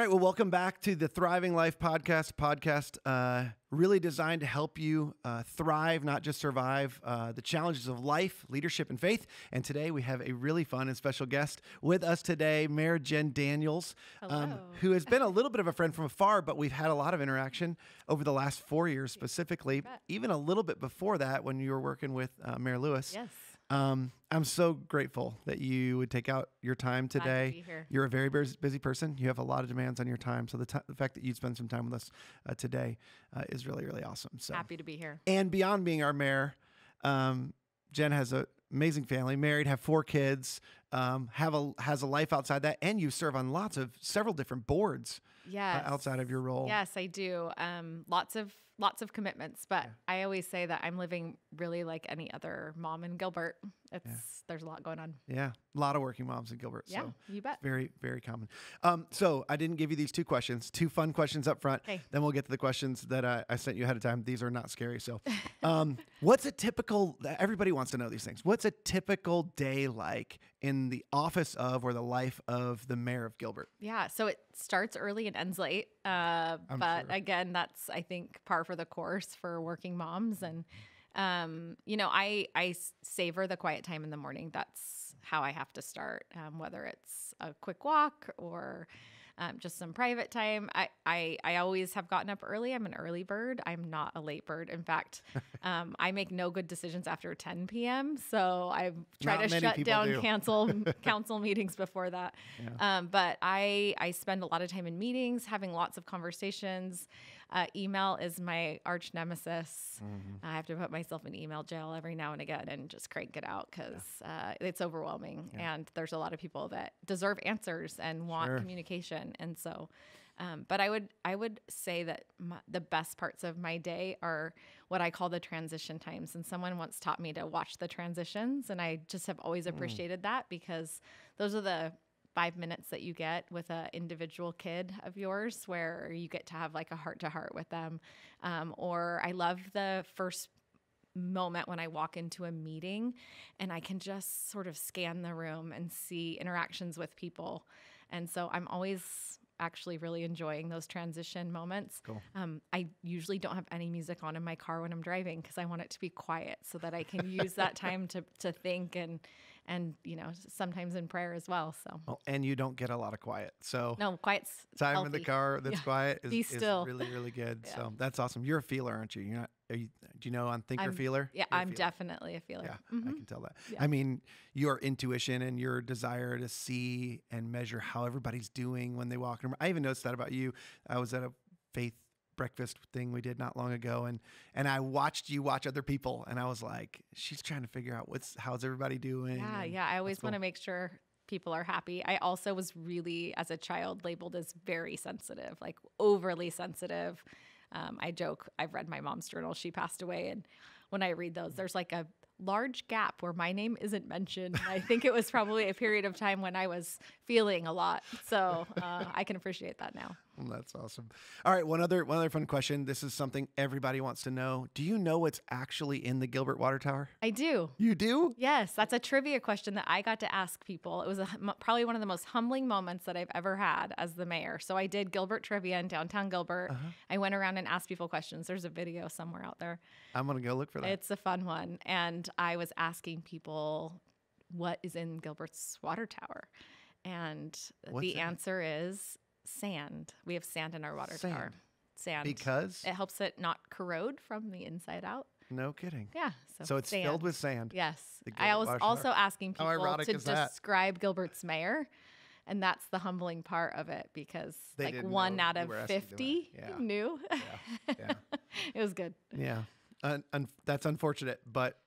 right. Well, welcome back to the Thriving Life podcast, really designed to help you thrive, not just survive the challenges of life, leadership, and faith. And today we have a really fun and special guest with us today, Mayor Jenn Daniels, who has been a little bit of a friend from afar, but we've had a lot of interaction over the last 4 years specifically, even a little bit before that when you were working with Mayor Lewis. Yes. I'm so grateful that you would take out your time today. Glad to be here. You're a very busy person. You have a lot of demands on your time. So the fact that you'd spend some time with us today is really, really awesome. So happy to be here. And beyond being our mayor, Jenn has an amazing family, married, have 4 kids, has a life outside that, and you serve on several different boards outside of your role. Yes, I do. Lots of commitments, but I always say that I'm living really like any other mom in Gilbert. There's a lot going on. Yeah, a lot of working moms in Gilbert. Yeah, so you bet. Very, very common. So I didn't give you these 2 questions, 2 fun questions up front. Okay. Then we'll get to the questions that I sent you ahead of time. These are not scary. So what's a typical, everybody wants to know these things. What's a typical day like in the office of or the life of the mayor of Gilbert? Yeah, so it starts early and ends late. But sure. Again, that's, I think, par for the course for working moms. And, I savor the quiet time in the morning. That's how I have to start, whether it's a quick walk or just some private time. I always have gotten up early. I'm an early bird. I'm not a late bird. In fact, I make no good decisions after 10 p.m. So I try to shut down council meetings before that. Yeah. But I spend a lot of time in meetings, having lots of conversations. Email is my arch nemesis. Mm-hmm. I have to put myself in email jail every now and again and just crank it out because it's overwhelming. Yeah. And there's a lot of people that deserve answers and want communication. And so, but I would say that the best parts of my day are what I call the transition times. And someone once taught me to watch the transitions. And I just have always appreciated that because those are the 5 minutes that you get with an individual kid of yours where you get to have like a heart-to-heart with them. Or I love the first moment when I walk into a meeting and I can just sort of scan the room and see interactions with people. And so I'm always actually really enjoying those transition moments. Cool. I usually don't have any music on in my car when I'm driving because I want it to be quiet so that I can use that time to think and sometimes in prayer as well. So and you don't get a lot of quiet. So no, quiet's time healthy. in the car that's quiet is really, really good. Yeah. So that's awesome. You're a feeler, aren't you? You're not. Do you know on thinker feeler? Yeah, I'm definitely a feeler. Yeah, I can tell that. Yeah. I mean, your intuition and your desire to see and measure how everybody's doing when they walk. I even noticed that about you. I was at a faith breakfast thing we did not long ago, and I watched you watch other people, and I was like, she's trying to figure out how's everybody doing. Yeah. I always want to make sure people are happy. I also was really, as a child, labeled as very sensitive, like overly sensitive. I joke, I've read my mom's journal. She passed away. And when I read those, there's like a large gap where my name isn't mentioned. I think it was probably a period of time when I was feeling a lot. So I can appreciate that now. Well, that's awesome. All right. One other fun question. This is something everybody wants to know. Do you know what's actually in the Gilbert Water Tower? I do. You do? Yes. That's a trivia question that I got to ask people. It was probably one of the most humbling moments that I've ever had as the mayor. So I did Gilbert trivia in downtown Gilbert. I went around and asked people questions. There's a video somewhere out there. I'm going to go look for that. It's a fun one. And I was asking people what is in Gilbert's water tower. And the answer is sand. We have sand in our water tower. Sand. Because? It helps it not corrode from the inside out. No kidding. Yeah. So it's filled with sand. Yes. I was also asking people to describe Gilbert's mayor. And that's the humbling part of it because like 1 out of 50 knew. Yeah. It was good. Yeah. That's unfortunate, but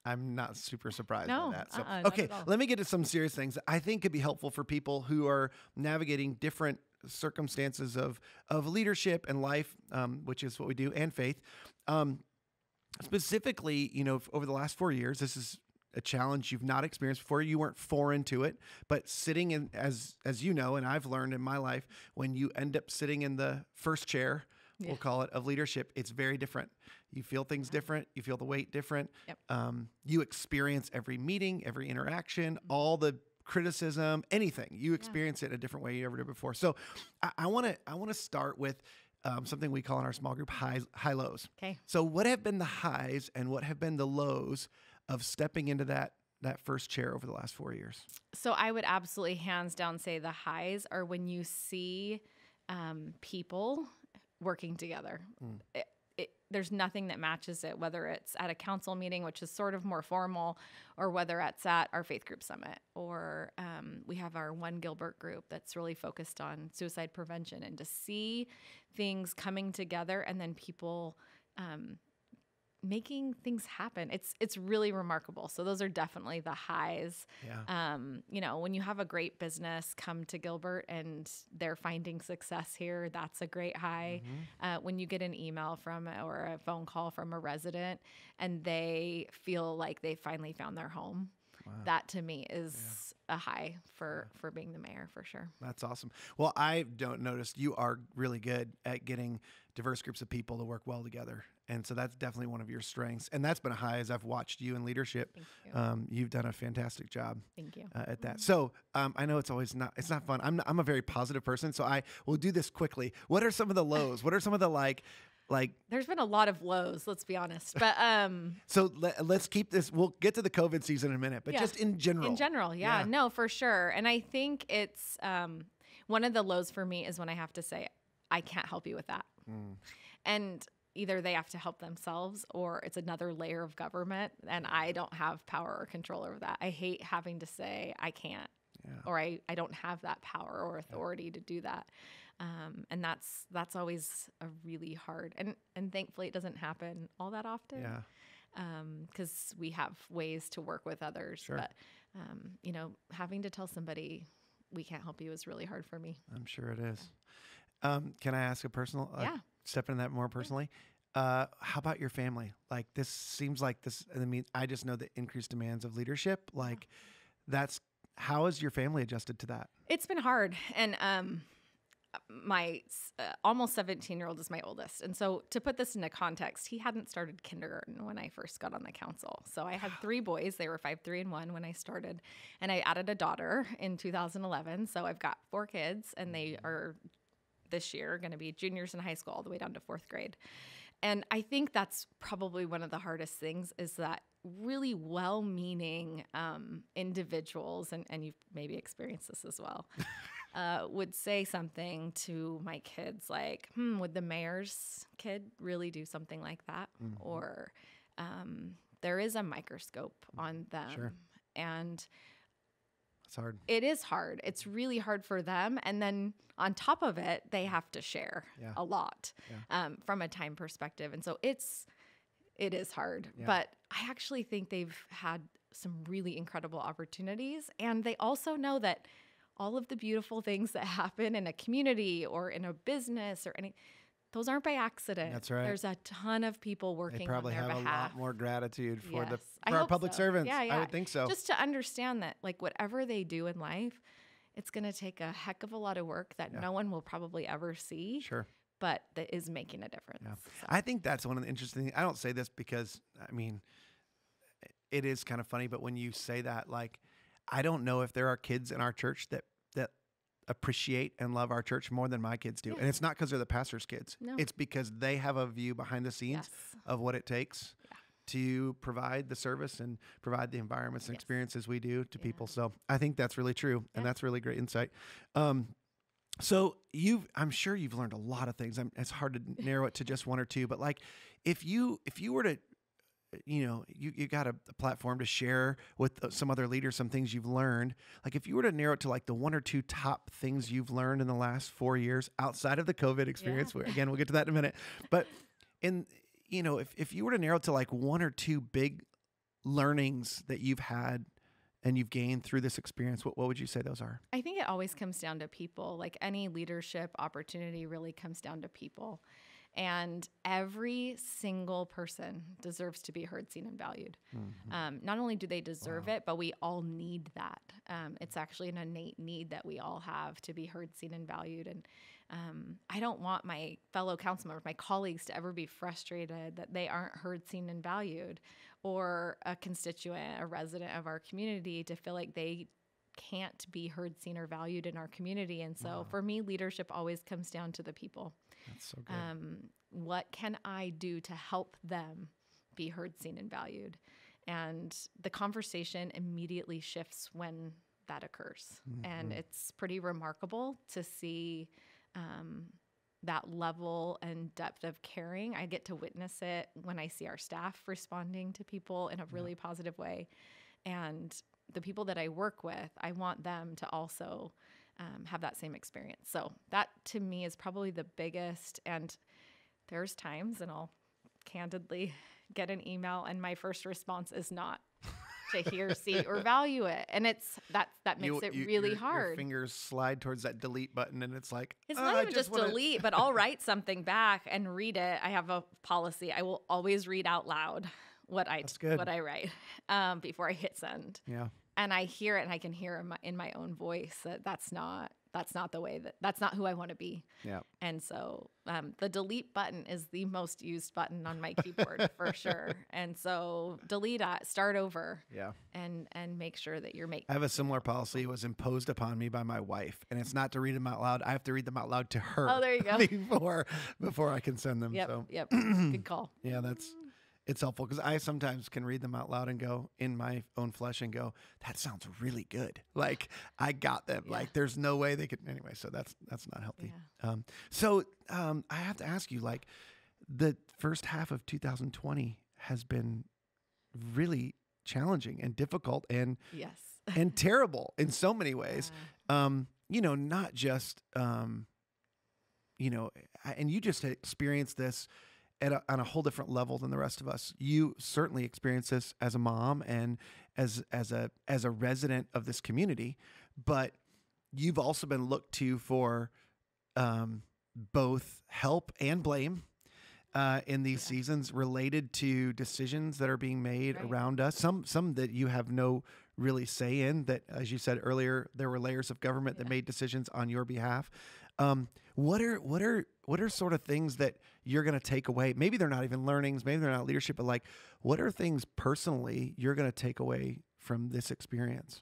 I'm not super surprised by that. So, okay, let me get to some serious things that I think could be helpful for people who are navigating different circumstances of leadership and life, which is what we do, and faith. Specifically, over the last 4 years, this is a challenge you've not experienced before. You weren't foreign to it, but sitting in, as you know, and I've learned in my life, when you end up sitting in the first chair, we'll call it, of leadership, it's very different. You feel things different. You feel the weight different. Yep. You experience every meeting, every interaction, all the criticism, anything. You experience it a different way you ever did before. So I want to start with something we call in our small group high lows. Okay. So what have been the highs and what have been the lows of stepping into that first chair over the last 4 years? So I would absolutely hands down say the highs are when you see people working together. There's nothing that matches it, whether it's at a council meeting, which is sort of more formal, or whether it's at our faith group summit, or we have our One Gilbert group that's really focused on suicide prevention, and to see things coming together and then people making things happen. It's really remarkable. So those are definitely the highs. Yeah. When you have a great business come to Gilbert and they're finding success here, that's a great high. When you get an email or a phone call from a resident and they feel like they finally found their home, that to me is a high for being the mayor, for sure. That's awesome. Well, I don't notice you are really good at getting diverse groups of people to work well together. And so that's definitely one of your strengths. And that's been a high as I've watched you in leadership. Thank you. You've done a fantastic job. Thank you. At that. So I know it's not fun. I'm a very positive person, so I will do this quickly. What are some of the lows? What are some of the like there's been a lot of lows, let's be honest. But so let's keep this. We'll get to the COVID season in a minute, but just in general. In general, no, for sure. And I think it's one of the lows for me is when I have to say, I can't help you with that. And either they have to help themselves or it's another layer of government and I don't have power or control over that. I hate having to say I can't or I don't have that power or authority to do that. And that's always a really hard, and thankfully it doesn't happen all that often. Because we have ways to work with others. Sure. But, having to tell somebody we can't help you is really hard for me. I'm sure it is. Can I ask a personal, step into that more personally? How about your family? Like this seems like this, I mean, I just know the increased demands of leadership. Like how has your family adjusted to that? It's been hard. And, my almost 17-year-old is my oldest. And so to put this into context, he hadn't started kindergarten when I first got on the council. So I had 3 boys. They were 5, 3, and 1 when I started. And I added a daughter in 2011. So I've got 4 kids, and they are this year going to be juniors in high school all the way down to 4th grade. And I think that's probably one of the hardest things is that really well-meaning individuals, and you've maybe experienced this as well, would say something to my kids like, would the mayor's kid really do something like that? Or there is a microscope on them. Sure. And it's hard. It is hard. It's really hard for them. And then on top of it, they have to share a lot from a time perspective. And so it is hard. But I actually think they've had some really incredible opportunities. And they also know that all of the beautiful things that happen in a community or in a business or those aren't by accident. That's right. There's a ton of people working on their behalf. They probably have a lot more gratitude for I our public servants. Yeah. I would think so. Just to understand that like whatever they do in life, it's going to take a heck of a lot of work that no one will probably ever see. Sure. But that is making a difference. Yeah. So. I think that's one of the interesting things. I don't say this because, I mean, it is kind of funny, but when you say that, like, I don't know if there are kids in our church that appreciate and love our church more than my kids do. Yeah. And it's not because they're the pastor's kids. No. It's because they have a view behind the scenes of what it takes to provide the service and provide the environments and experiences we do to people. So I think that's really true. And that's really great insight. So I'm sure you've learned a lot of things. It's hard to narrow it to just one or two, but like if you were to, you got a platform to share with some other leaders, some things you've learned. Like if you were to narrow it to like the 1 or 2 top things you've learned in the last 4 years outside of the COVID experience, again, we'll get to that in a minute. But if you were to narrow it to like 1 or 2 big learnings that you've had and you've gained through this experience, what would you say those are? I think it always comes down to people. Like any leadership opportunity really comes down to people. And every single person deserves to be heard, seen, and valued. Mm-hmm. Not only do they deserve it, but we all need that. It's actually an innate need that we all have to be heard, seen, and valued. And I don't want my fellow council members, my colleagues, to ever be frustrated that they aren't heard, seen, and valued, or a constituent, a resident of our community to feel like they can't be heard, seen, or valued in our community. And so Wow. for me, leadership always comes down to the people. That's so good. What can I do to help them be heard, seen, and valued? And the conversation immediately shifts when that occurs. And it's pretty remarkable to see that level and depth of caring. I get to witness it when I see our staff responding to people in a really positive way. And the people that I work with, I want them to also have that same experience. So that to me is probably the biggest. And there's times, and I'll candidly get an email and my first response is not to hear, see, or value it. And that makes it really hard. Your fingers slide towards that delete button and it's like, it's not even just delete, but I'll write something back and read it. I have a policy. I will always read out loud what I write before I hit send. Yeah. And I hear it, and I can hear in my own voice that that's not the way that's not who I want to be. Yeah. And so the delete button is the most used button on my keyboard for sure. And so delete, start over. Yeah. And make sure that you're making. I have a similar policy. It was imposed upon me by my wife, and it's not to read them out loud. I have to read them out loud to her. Oh, there you go. before I can send them. Yep. So Yep. Good call. yeah, it's helpful because I sometimes can read them out loud and go in my own flesh and go, that sounds really good. Like I got them. Yeah. Like there's no way they could. Anyway, so that's not healthy. Yeah. I have to ask you, like the first half of 2020 has been really challenging and difficult and Yes. and terrible in so many ways. Not just, and you just experienced this on a whole different level than the rest of us. You certainly experienced this as a mom and as a resident of this community, but you've also been looked to for both help and blame in these seasons related to decisions that are being made around us. Some that you have no really say in. That, as you said earlier, there were layers of government that made decisions on your behalf. What are sort of things that you're going to take away? Maybe they're not even learnings, maybe they're not leadership, but like, what are things personally you're going to take away from this experience?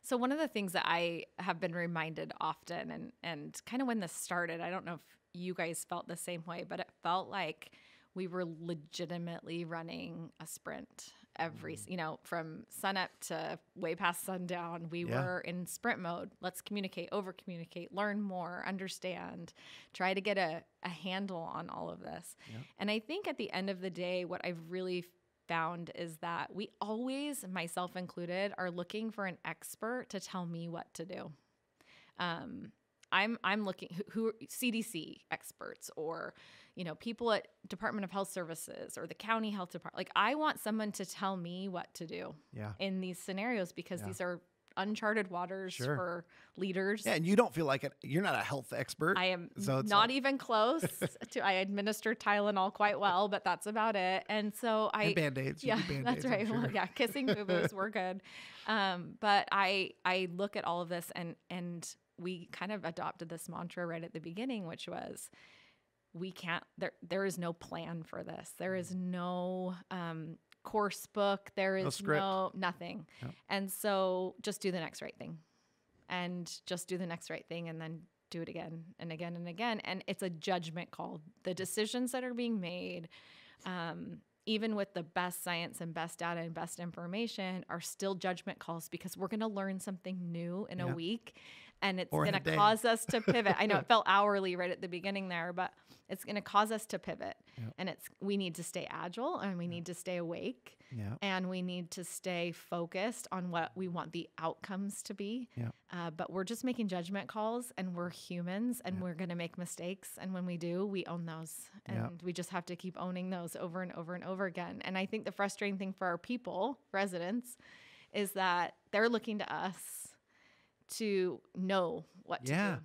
So one of the things that I have been reminded often, and kind of when this started, I don't know if you guys felt the same way, but it felt like we were legitimately running a sprint from sunup to way past sundown. We were in sprint mode. Let's communicate, over communicate, learn more, understand, try to get a handle on all of this. Yep. And I think at the end of the day, what I've really found is that we always, myself included, are looking for an expert to tell me what to do. I'm looking who CDC experts or people at Department of Health Services or the county health department. Like I want someone to tell me what to do in these scenarios because these are uncharted waters for leaders. Yeah, and you don't feel like it. You're not a health expert. I am not even close to. I administer Tylenol quite well, but that's about it. And so and Band-Aids. Yeah, that's right. Sure. Well, yeah, kissing boo-boos, we're good. But I look at all of this and we kind of adopted this mantra right at the beginning, which was we can't. There is no plan for this. There is no course book. There is nothing. Yep. And so just do the next right thing and just do the next right thing and then do it again and again and again. And it's a judgment call. The decisions that are being made, even with the best science and best data and best information, are still judgment calls because we're going to learn something new in a week. And it's going to cause us to pivot. I know it felt hourly right at the beginning there, but it's going to cause us to pivot. Yep. And we need to stay agile and we need to stay awake and we need to stay focused on what we want the outcomes to be. Yep. But we're just making judgment calls and we're humans and we're going to make mistakes. And when we do, we own those and we just have to keep owning those over and over and over again. And I think the frustrating thing for our people, residents, is that they're looking to us to know what to do.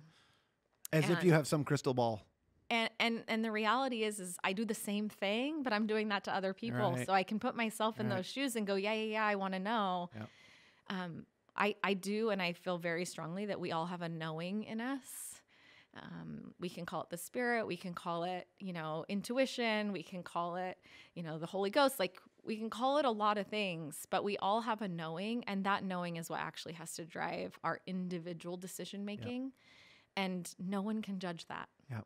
As if you have some crystal ball. And the reality is I do the same thing, but I'm doing that to other people. Right. So I can put myself in those shoes and go, yeah, I want to know. Yep. I do, and I feel very strongly that we all have a knowing in us. We can call it the spirit. We can call it, intuition. We can call it, the Holy Ghost. Like we can call it a lot of things, but we all have a knowing, and that knowing is what actually has to drive our individual decision making. And no one can judge that. Yeah.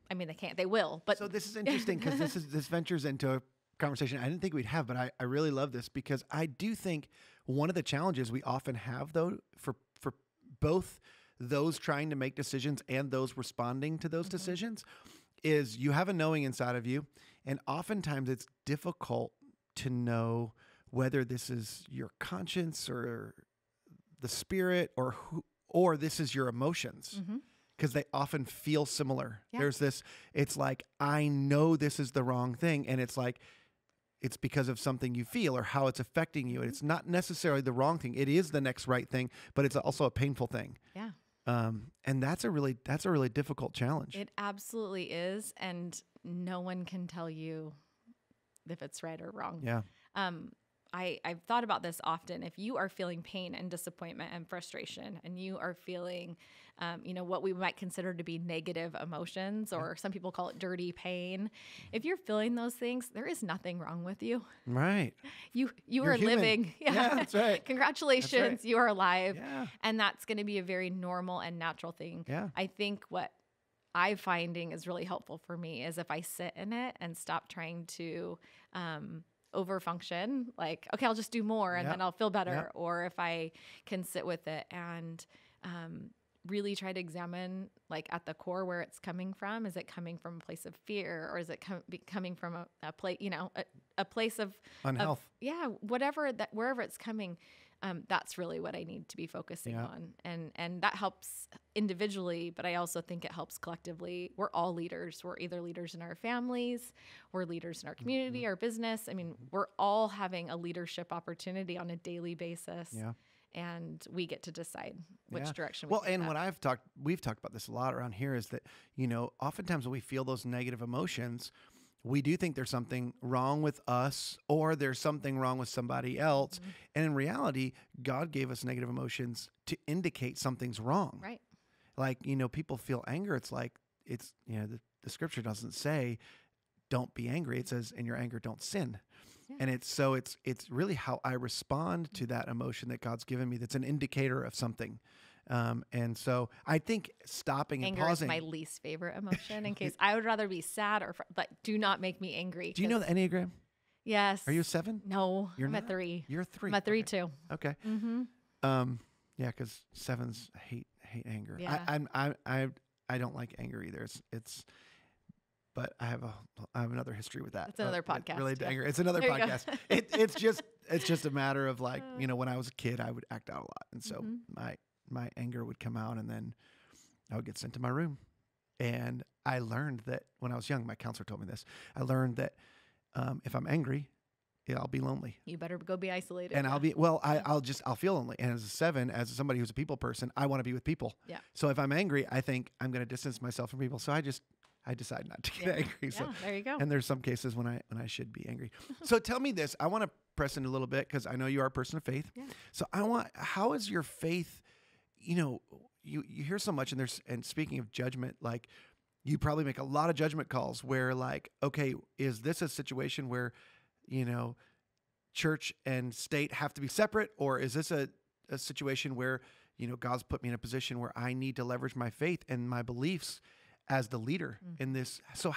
I mean, they can't, they will, but so this is interesting because this ventures into a conversation I didn't think we'd have, but I really love this because I do think one of the challenges we often have though for both those trying to make decisions and those responding to those decisions is you have a knowing inside of you, and oftentimes it's difficult to know whether this is your conscience or the spirit or this is your emotions. Because they often feel similar. Yeah. There's this, it's like, I know this is the wrong thing. And it's like, it's because of something you feel or how it's affecting you. And it's not necessarily the wrong thing. It is the next right thing, but it's also a painful thing. Yeah. And that's a really difficult challenge. It absolutely is. And no one can tell you if it's right or wrong. Yeah. I've thought about this often. If you are feeling pain and disappointment and frustration, and you are feeling, what we might consider to be negative emotions, or some people call it dirty pain. If you're feeling those things, there is nothing wrong with you. Right. You You're are human. living. Yeah, that's right. Congratulations. That's right. You are alive. Yeah. And that's going to be a very normal and natural thing. Yeah. I think what I'm finding is really helpful for me is if I sit in it and stop trying to, overfunction, like, okay, I'll just do more and then I'll feel better. Yep. Or if I can sit with it and really try to examine, like, at the core where it's coming from. Is it coming from a place of fear, or is it coming from a place, a place of Unhealth. Wherever it's coming. That's really what I need to be focusing Yeah. on. And that helps individually, but I also think it helps collectively. We're all leaders. We're either leaders in our families, we're leaders in our community, our business. I mean, we're all having a leadership opportunity on a daily basis. Yeah. And we get to decide which Yeah. direction we Well, take and that. what we've talked about this a lot around here is that, oftentimes when we feel those negative emotions, we do think there's something wrong with us or there's something wrong with somebody else. And in reality, God gave us negative emotions to indicate something's wrong. Right. Like, people feel anger. It's like, the scripture doesn't say, don't be angry. It says, in your anger, don't sin. Yeah. And it's really how I respond to that emotion that God's given me that's an indicator of something. And so I think stopping and Anger pausing. is my least favorite emotion. In case I would rather be sad but do not make me angry. Do you know the Enneagram? Yes. Are you a 7? No, You're I'm not? a 3. You're a 3. I'm a 3 Okay. too. Okay. Mm-hmm. Yeah, because 7s hate anger. Yeah. I don't like anger either. But I have another history with that. That's another podcast. Related to Yeah. anger. It's another There you go. podcast. It's just a matter of like, when I was a kid, I would act out a lot. And so my anger would come out, and then I would get sent to my room. And I learned that when I was young, my counselor told me this. I learned that if I'm angry, I'll be lonely. You better go be isolated. And I'll feel lonely. And as a 7, as somebody who's a people person, I want to be with people. Yeah. So if I'm angry, I think I'm going to distance myself from people. So I decide not to get angry. So, Yeah, there you go. and there's some cases when I should be angry. So tell me this. I want to press in a little bit because I know you are a person of faith. Yeah. So how is your faith, you hear so much, and speaking of judgment, like you probably make a lot of judgment calls where like, okay, is this a situation where, church and state have to be separate? Or is this a situation where, God's put me in a position where I need to leverage my faith and my beliefs as the leader in this? So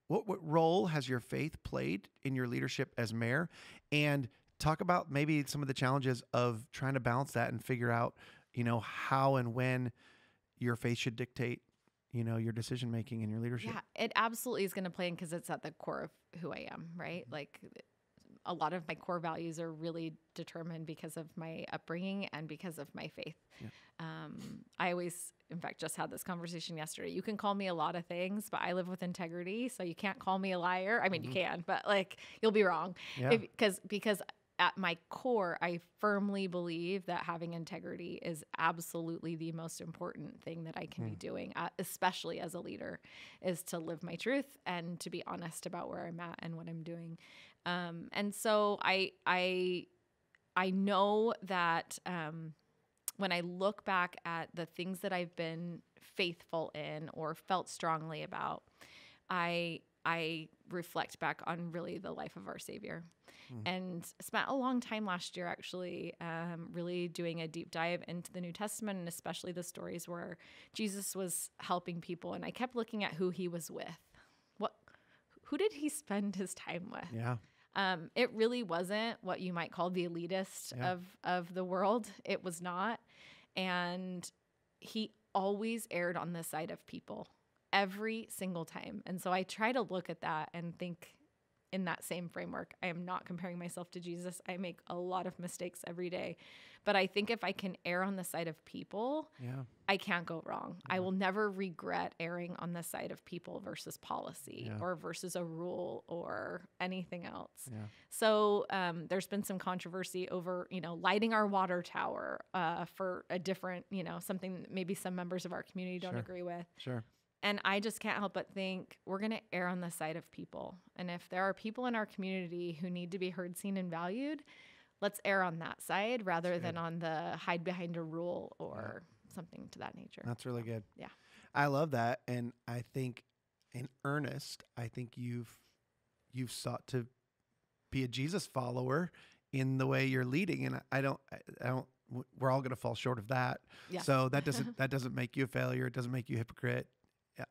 what role has your faith played in your leadership as mayor? And talk about maybe some of the challenges of trying to balance that and figure out, how and when your faith should dictate, your decision making and your leadership. Yeah, it absolutely is going to play in because it's at the core of who I am, right? Like a lot of my core values are really determined because of my upbringing and because of my faith. Yeah. I always, in fact, just had this conversation yesterday. You can call me a lot of things, but I live with integrity. So you can't call me a liar. I mean, you can, but like you'll be wrong. Yeah. Because at my core, I firmly believe that having integrity is absolutely the most important thing that I can be doing, especially as a leader, is to live my truth and to be honest about where I'm at and what I'm doing. And so I know that when I look back at the things that I've been faithful in or felt strongly about, I I reflect back on really the life of our Savior. And spent a long time last year actually really doing a deep dive into the New Testament, and especially the stories where Jesus was helping people. And I kept looking at who he was with. Who did he spend his time with? Yeah. It really wasn't what you might call the elitist of the world. It was not. And he always erred on the side of people every single time. And so I try to look at that and think in that same framework. I am not comparing myself to Jesus. I make a lot of mistakes every day. But I think if I can err on the side of people, I can't go wrong. I will never regret erring on the side of people versus policy or versus a rule or anything else. So there's been some controversy over, lighting our water tower for a different, something that maybe some members of our community don't agree with. And I just can't help but think we're going to err on the side of people. And if there are people in our community who need to be heard, seen, and valued, let's err on that side rather than on the hide behind a rule or something to that nature. That's really good. Yeah. I love that. And I think in earnest, I think you've sought to be a Jesus follower in the way you're leading. And I don't, we're all going to fall short of that. Yeah. So that doesn't make you a failure. It doesn't make you a hypocrite.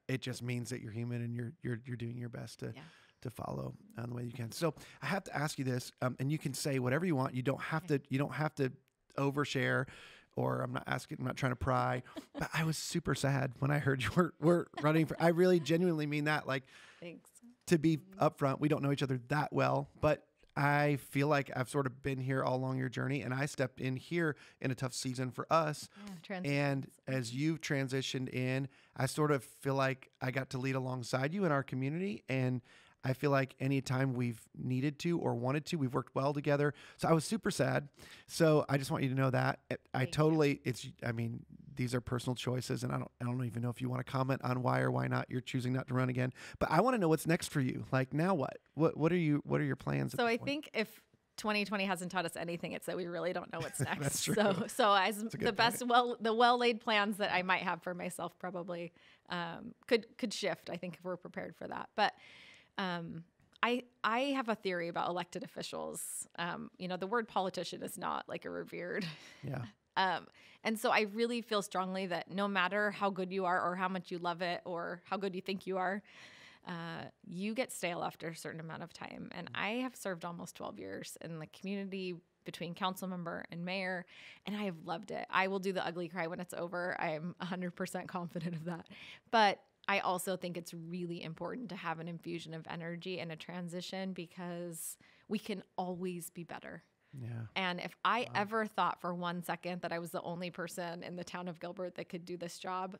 It just means that you're human and you're doing your best to follow the way you can. So I have to ask you this, and you can say whatever you want. You don't have to overshare, or I'm not trying to pry, but I was super sad when I heard you were running for, I really genuinely mean that. Like, thanks. To be upfront, we don't know each other that well, but I feel like I've sort of been here all along your journey, and I stepped in here in a tough season for us. And as you've transitioned in, I sort of feel like I got to lead alongside you in our community. And I feel like anytime we've needed to or wanted to, we've worked well together. So I was super sad. So I just want you to know that these are personal choices, and I don't even know if you want to comment on why or why not you're choosing not to run again. But I want to know what's next for you. Like, now what? What are your plans? So I think if 2020 hasn't taught us anything, it's that we really don't know what's next. That's true. So as the best, the well-laid plans that I might have for myself probably could shift, I think, if we're prepared for that. But I have a theory about elected officials. The word politician is not like a revered. And so I really feel strongly that no matter how good you are or how much you love it or how good you think you are, you get stale after a certain amount of time. And I have served almost 12 years in the community between council member and mayor, and I have loved it. I will do the ugly cry when it's over. I am 100% confident of that. But I also think it's really important to have an infusion of energy and a transition because we can always be better. And if I ever thought for 1 second that I was the only person in the town of Gilbert that could do this job,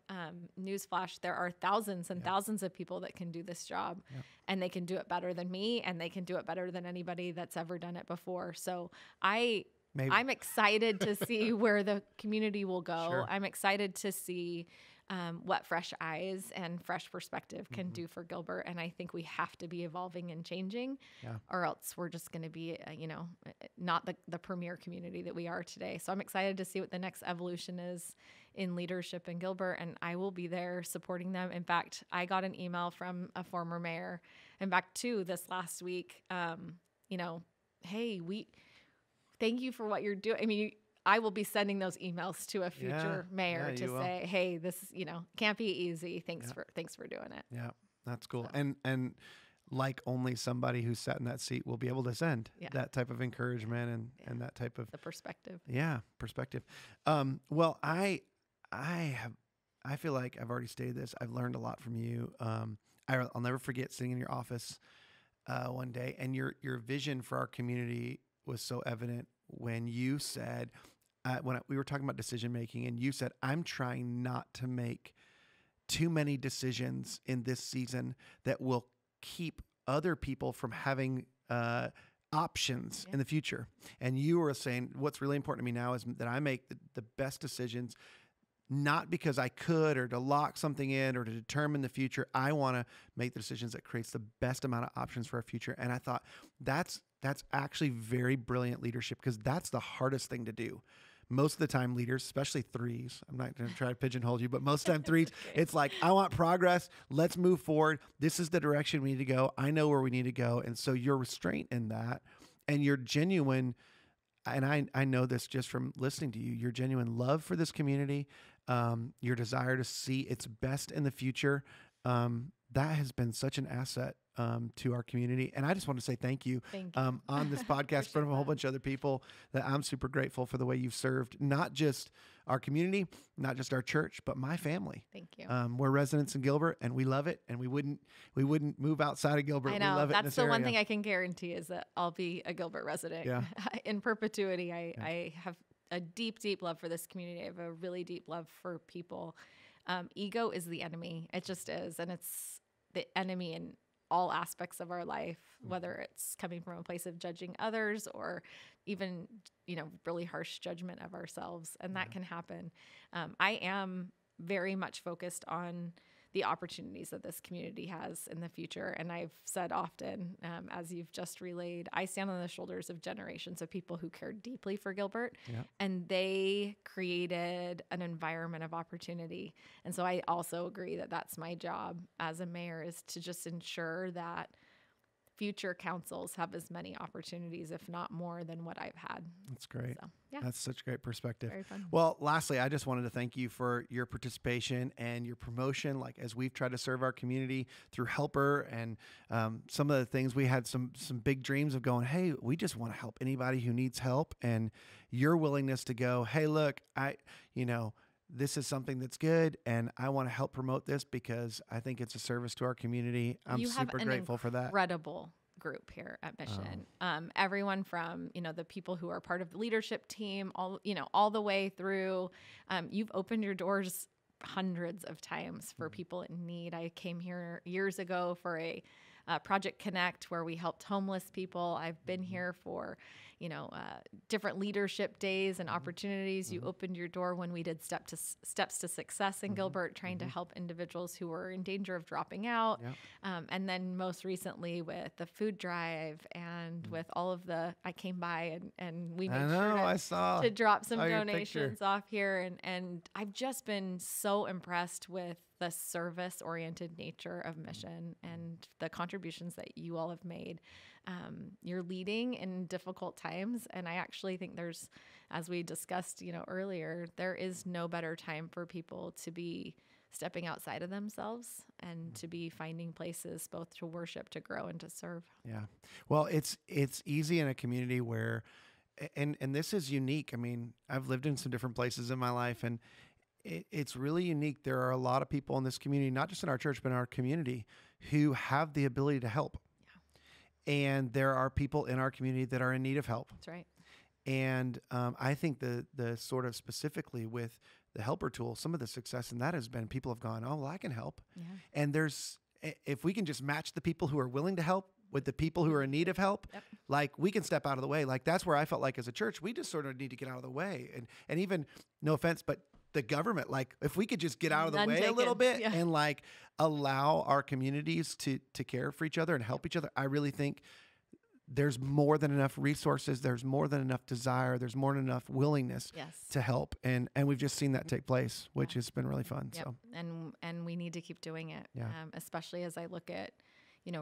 newsflash, there are thousands and thousands of people that can do this job, and they can do it better than me, and they can do it better than anybody that's ever done it before. So I'm excited to see where the community will go. I'm excited to see what fresh eyes and fresh perspective can do for Gilbert. And I think we have to be evolving and changing, or else we're just going to be, not the premier community that we are today. So I'm excited to see what the next evolution is in leadership in Gilbert, and I will be there supporting them. In fact, I got an email from a former mayor, in fact, this last week, hey, thank you for what you're doing. I mean, I will be sending those emails to a future mayor to say, hey, this, can't be easy. Thanks for doing it. Yeah, that's cool. So. And like only somebody who's sat in that seat will be able to send that type of encouragement and that type of the perspective. Yeah, perspective. Well, I feel like I've already stated this. I've learned a lot from you. I'll never forget sitting in your office one day, and your vision for our community was so evident when you said, when we were talking about decision making, and you said, I'm trying not to make too many decisions in this season that will keep other people from having options in the future. And you were saying, what's really important to me now is that I make the best decisions, not because I could or to lock something in or to determine the future. I want to make the decisions that creates the best amount of options for our future. And I thought that's actually very brilliant leadership, because that's the hardest thing to do. most of the time leaders, especially threes, I'm not going to try to pigeonhole you, but most of the time threes, it's like, I want progress. Let's move forward. This is the direction we need to go. I know where we need to go. And so your restraint in that and your genuine, and I know this just from listening to you, your genuine love for this community, your desire to see its best in the future, that has been such an asset to our community. And I just want to say thank you, on this podcast in front of a whole bunch of other people, that I'm super grateful for the way you've served, not just our community, not just our church, but my family. Thank you. We're residents in Gilbert and we love it. And we wouldn't move outside of Gilbert. I know. We love it. That's the one thing I can guarantee is that I'll be a Gilbert resident in perpetuity. I have a deep, deep love for this community. I have a really deep love for people. Ego is the enemy. It just is. And it's the enemy in all aspects of our life, whether it's coming from a place of judging others or even, really harsh judgment of ourselves. And that can happen. I am very much focused on the opportunities that this community has in the future. And I've said often, as you've just relayed, I stand on the shoulders of generations of people who cared deeply for Gilbert, and they created an environment of opportunity. And so I also agree that that's my job as a mayor, is to just ensure that future councils have as many opportunities, if not more, than what I've had. That's great. So, yeah. That's such great perspective. Very fun. Well, lastly, I just wanted to thank you for your participation and your promotion. Like, as we've tried to serve our community through Helper and some of the things, we had some big dreams of going, hey, we just want to help anybody who needs help. And your willingness to go, hey, look, this is something that's good, and I want to help promote this because I think it's a service to our community. I'm super grateful for that. Incredible group here at Mission. Everyone from, the people who are part of the leadership team, all the way through. You've opened your doors hundreds of times for people in need. I came here years ago for a Project Connect where we helped homeless people. I've been here for different leadership days and opportunities. You opened your door when we did Steps to Success in Gilbert, trying to help individuals who were in danger of dropping out. And then most recently with the food drive and with all of I came by and we made sure to drop some donations off here. And I've just been so impressed with the service-oriented nature of Mission and the contributions that you all have made. You're leading in difficult times, and I actually think there's, as we discussed, earlier, there is no better time for people to be stepping outside of themselves and to be finding places both to worship, to grow, and to serve. Yeah. Well, it's easy in a community where, and this is unique. I mean, I've lived in some different places in my life, and it's really unique. There are a lot of people in this community, not just in our church, but in our community, who have the ability to help. And there are people in our community that are in need of help. That's right. And I think the sort of specifically with the Helper tool, some of the success in that has been people have gone, oh, well, I can help. Yeah. And if we can just match the people who are willing to help with the people who are in need of help, like we can step out of the way. Like that's where I felt like as a church, we just sort of need to get out of the way. And even, no offense, but the government, like if we could just get out of the way a little bit and like allow our communities to care for each other and help each other, I really think there's more than enough resources. There's more than enough desire. There's more than enough willingness to help. And we've just seen that take place, which has been really fun. So, and we need to keep doing it, especially as I look at,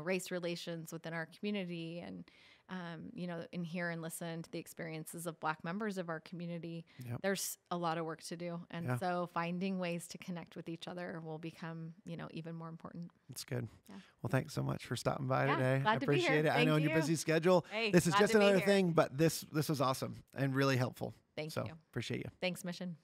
race relations within our community and, and hear and listen to the experiences of Black members of our community. There's a lot of work to do. And so finding ways to connect with each other will become, even more important. That's good. Yeah. Well, thanks so much for stopping by today. Glad I appreciate it. Thank I know in you. your busy schedule, hey, this is just another thing, but this was awesome and really helpful. Thank you. Appreciate you. Thanks, Mission.